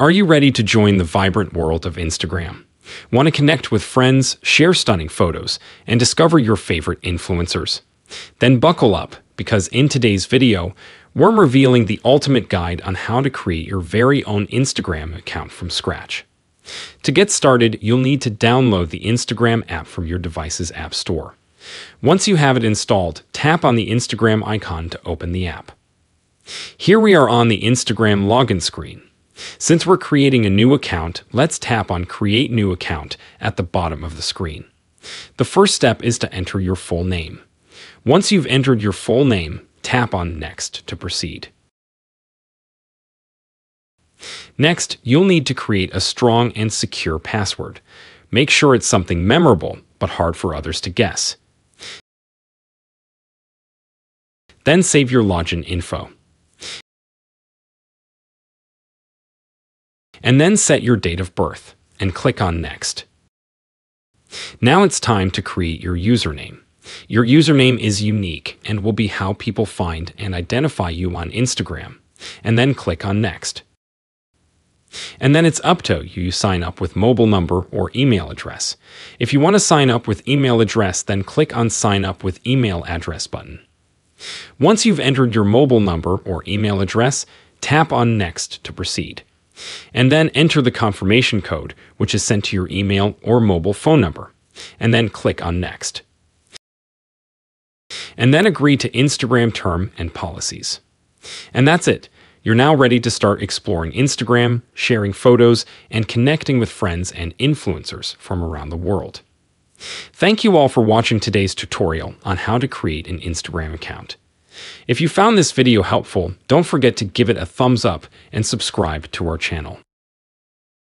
Are you ready to join the vibrant world of Instagram? Want to connect with friends, share stunning photos, and discover your favorite influencers? Then buckle up, because in today's video, we're revealing the ultimate guide on how to create your very own Instagram account from scratch. To get started, you'll need to download the Instagram app from your device's app store. Once you have it installed, tap on the Instagram icon to open the app. Here we are on the Instagram login screen. Since we're creating a new account, let's tap on Create New Account at the bottom of the screen. The first step is to enter your full name. Once you've entered your full name, tap on Next to proceed. Next, you'll need to create a strong and secure password. Make sure it's something memorable, but hard for others to guess. Then save your login info. And then set your date of birth, and click on Next. Now it's time to create your username. Your username is unique and will be how people find and identify you on Instagram, and then click on Next. And then it's up to you to sign up with mobile number or email address. If you want to sign up with email address, then click on Sign Up with Email Address button. Once you've entered your mobile number or email address, tap on Next to proceed. And then enter the confirmation code, which is sent to your email or mobile phone number, and then click on Next. And then agree to Instagram term and policies. And that's it. You're now ready to start exploring Instagram, sharing photos, and connecting with friends and influencers from around the world. Thank you all for watching today's tutorial on how to create an Instagram account. If you found this video helpful, don't forget to give it a thumbs up and subscribe to our channel.